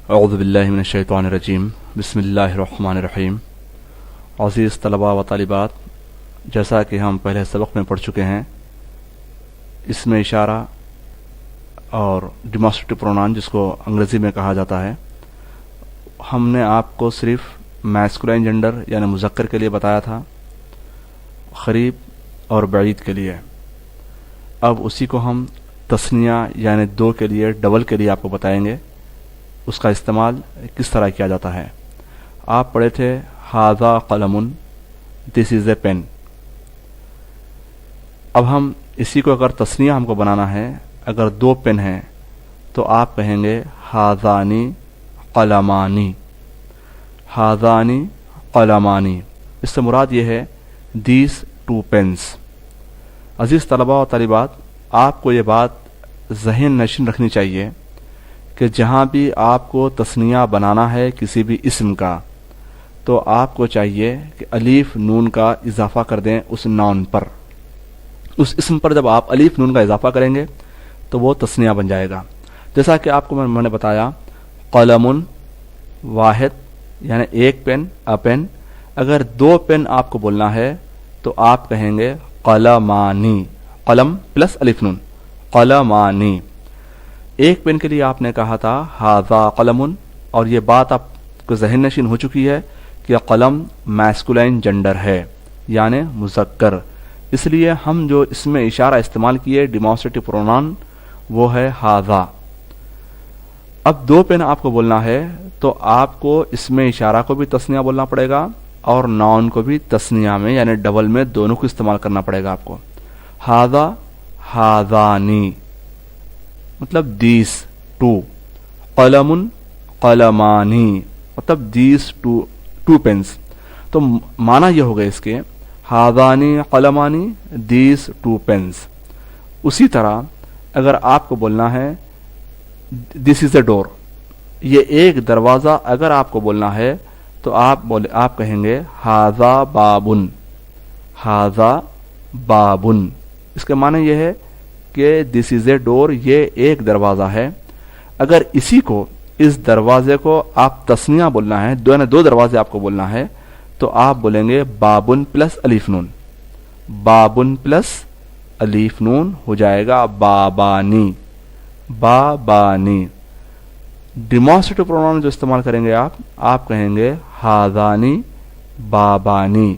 اعوذ باللہ من الشیطان الرجیم بسم اللہ الرحمن الرحیم۔ عزیز طلباء و طالبات، جیسا کہ ہم پہلے سبق میں پڑھ چکے ہیں، اسم اشارہ اور ڈیمانسٹریٹو پرونان جس کو انگریزی میں کہا جاتا ہے، ہم نے آپ کو صرف میسکولائن جنڈر یعنی مذکر کے لیے بتایا تھا، قریب اور بعید کے لیے۔ اب اسی کو ہم تثنیہ یعنی دو کے لیے، ڈبل کے لیے آپ کو بتائیں گے، اس کا استعمال کس طرح کیا جاتا ہے۔ آپ پڑھے تھے ھذا قلم، دس از اے پین۔ اب ہم اسی کو اگر تثنیہ ہم کو بنانا ہے، اگر دو پین ہیں تو آپ کہیں گے ھذانی قلمانی، ھذانی قلمانی۔ اس سے مراد یہ ہے دیز ٹو پینس۔ عزیز طلباء و طالبات، آپ کو یہ بات ذہن نشین رکھنی چاہیے کہ جہاں بھی آپ کو تثنیہ بنانا ہے کسی بھی اسم کا، تو آپ کو چاہیے کہ الف نون کا اضافہ کر دیں اس نون پر۔ اس اسم پر جب آپ الف نون کا اضافہ کریں گے تو وہ تثنیہ بن جائے گا۔ جیسا کہ آپ کو میں نے بتایا، قلم واحد یعنی ایک پین، پین۔ اگر دو پین آپ کو بولنا ہے تو آپ کہیں گے قلمانی، قلم پلس الف نون، قلمانی۔ ایک پین کے لیے آپ نے کہا تھا ھذا قلم، اور یہ بات آپ کو ذہن نشین ہو چکی ہے کہ قلم میسکولائن جنڈر ہے یعنی مذکر، اس لیے ہم جو اس میں اشارہ استعمال کیے ڈیمانسٹریٹو پرونان وہ ہے ھذا۔ اب دو پین آپ کو بولنا ہے تو آپ کو اس میں اشارہ کو بھی تثنیہ بولنا پڑے گا اور ناؤن کو بھی تثنیہ میں یعنی ڈبل میں، دونوں کو استعمال کرنا پڑے گا آپ کو۔ ھذا ھذانی مطلب دیز ٹو، قلم قلمانی مطلب دیز ٹو پینس۔ تو معنی یہ ہو گئے اس کے ھذانی قلمانی دیز ٹو پینس۔ اسی طرح اگر آپ کو بولنا ہے دس از اے ڈور، یہ ایک دروازہ اگر آپ کو بولنا ہے تو آپ کہیں گے ھذا بابن، ھذا بابن۔ اس کا معنی یہ ہے کہ دس از اے ڈور، یہ ایک دروازہ ہے۔ اگر اسی کو، اس دروازے کو آپ تثنیہ بولنا ہے، دو دروازے آپ کو بولنا ہے، تو آپ بولیں گے بابن پلس الف نون، بابن پلس الف نون ہو جائے گا بابانی، بابانی۔ ڈیمانسٹریٹو پرونان جو استعمال کریں گے آپ کہیں گے ھذانی بابانی،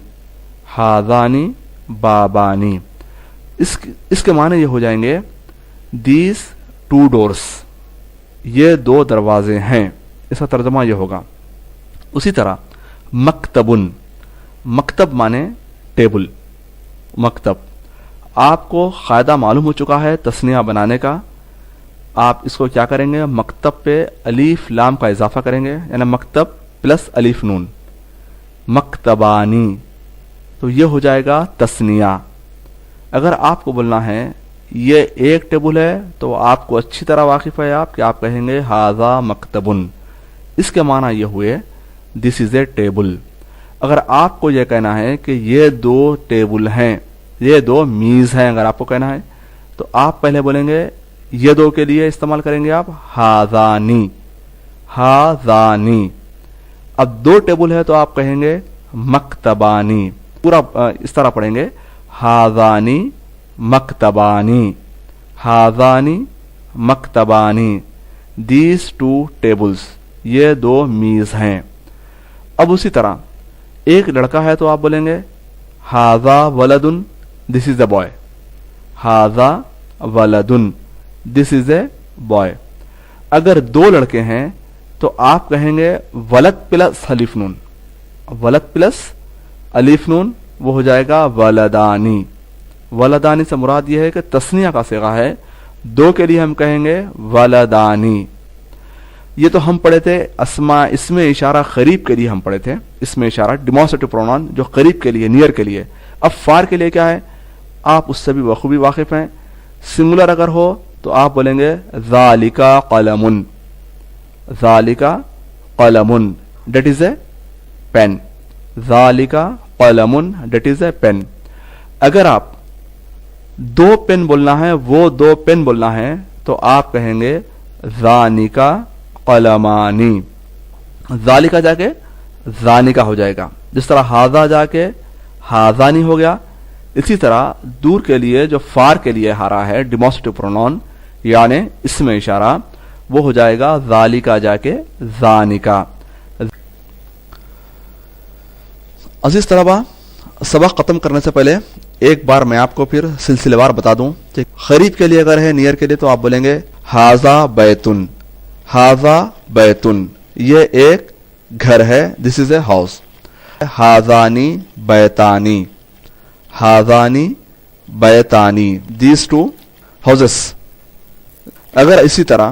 ھذانی بابانی۔ اس کے معنی یہ ہو جائیں گے دیز ٹو ڈورس، یہ دو دروازے ہیں، اس کا ترجمہ یہ ہوگا۔ اسی طرح مکتبن، مکتب مانے ٹیبل، مکتب۔ آپ کو قاعدہ معلوم ہو چکا ہے تثنیہ بنانے کا۔ آپ اس کو کیا کریں گے، مکتب پہ الف لام کا اضافہ کریں گے یعنی مکتب پلس الف نون، مکتبانی، تو یہ ہو جائے گا تثنیہ۔ اگر آپ کو بولنا ہے یہ ایک ٹیبل ہے تو آپ کو اچھی طرح واقف ہے آپ کہ آپ کہیں گے ھذا مکتبن، اس کے معنی یہ ہوئے دس از اے ٹیبل۔ اگر آپ کو یہ کہنا ہے کہ یہ دو ٹیبل ہیں، یہ دو میز ہیں، اگر آپ کو کہنا ہے تو آپ پہلے بولیں گے، یہ دو کے لیے استعمال کریں گے آپ ھذانی، ھذانی۔ اب دو ٹیبل ہے تو آپ کہیں گے مکتبانی، پورا اس طرح پڑھیں گے ھذانی مکتبانی، ھذانی مکتبانی، دیز ٹو ٹیبلز، یہ دو میز ہیں۔ اب اسی طرح ایک لڑکا ہے تو آپ بولیں گے ھذا ولدن، دس is a boy, ھذا ولدن، this is a boy. اگر دو لڑکے ہیں تو آپ کہیں گے ولد پلس الف نون، ولد پلس الف نون، وہ ہو جائے گا ولدانی۔ ولدانی سے مراد یہ ہے کہ تثنیہ کا صیغہ ہے، دو کے لیے ہم کہیں گے ولدانی۔ یہ تو ہم پڑھے تھے اسم اشارہ قریب کے لیے ہم پڑھے تھے، اسم اشارہ ڈیمانسٹریٹو پرونان جو قریب کے لیے، نیئر کے لیے۔ اب فار کے لیے کیا ہے، آپ اس سے بھی بخوبی واقف ہیں۔ سنگولر اگر ہو تو آپ بولیں گے ذالک قلم، ذالک قلم، دیٹ از اے پین، ذالک قلم، دیٹ از اے پین۔ اگر آپ دو پین بولنا ہے، وہ دو پین بولنا ہے تو آپ کہیں گے ذانکا قلمانی. ذالکا جا کے ذانکا ہو جائے گا. جس طرح ہاذا جا کے ہاذانی ہو گیا، اسی طرح دور کے لیے جو فار کے لیے آ رہا ہے ڈیمونسٹریٹو پرونون یعنی اسم اشارہ، وہ ہو جائے گا ذالکا جا کے ذانکا. عزیز طلبہ، سبق ختم کرنے سے پہلے ایک بار میں آپ کو پھر سلسلے وار بتا دوں. قریب کے لیے اگر ہے نیئر کے لیے تو آپ بولیں گے ہاذا بیتن، ہاذا بیتن، یہ ایک گھر ہے، دس از اے ہاؤس. ہاذانی بیتانی، ہاذانی بیتانی، دیز ٹو ہاؤسز. اگر اسی طرح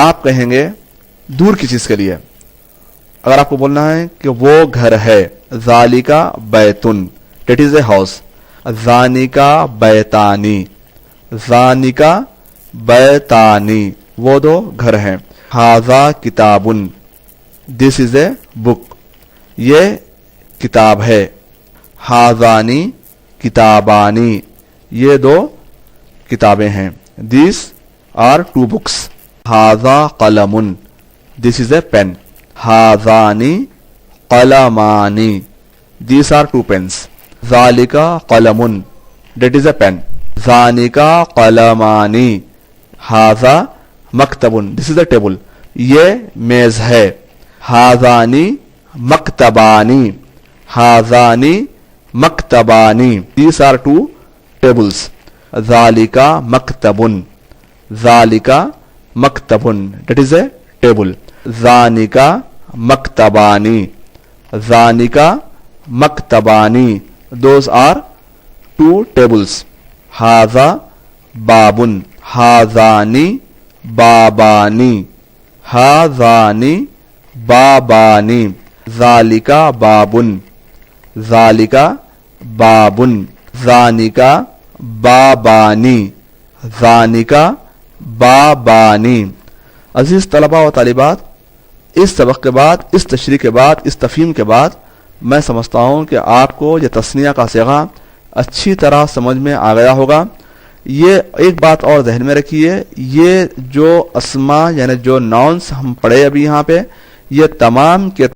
آپ کہیں گے دور کی چیز کے لیے، اگر آپ کو بولنا ہے کہ وہ گھر ہے، ذالکا بیتن، دیٹ از اے ہاؤس. ذانکا بیتانی، ذانکا بیتانی، وہ دو گھر ہیں. ہاذا کتابن، دس از اے بک، یہ کتاب ہے. ہاذانی کتابانی، یہ دو کتابیں ہیں. These are two books. ہاذا قلمن، دس از اے پین. ہاذانی قلمانی، دیز آر ٹو پینس. ذالکا قلمن، دیٹ از اے پین. ذانکا قلمانی. ہاذا مکتبن، دس از اے ٹیبل، یہ میز ہے. ہاذانی مکتبانی، ہاذانی مکتبانی، دیز آر ٹو ٹیبلس. ذالکا مکتبن، ذالکا مکتبن، دیٹ از اے ٹیبل. ذانکا مکتبانی، ذانکا مکتبانی، دوز آر ٹو ٹیبلس. ہاذا بابن، ہاذانی بابانی، ہاذانی بابانی. ذالکا بابن، ذالکا بابن. ذانکا بابانی، ذانکا بابانی. عزیز طلبہ و طالبات، اس سبق کے بعد، اس تشریح کے بعد، اس تفہیم کے بعد میں سمجھتا ہوں کہ آپ کو یہ تثنیہ کا صیغہ اچھی طرح سمجھ میں آ گیا ہوگا. یہ ایک بات اور ذہن میں رکھیے، یہ جو اسما یعنی جو ناؤنس ہم پڑھے ابھی یہاں پہ، یہ تمام کے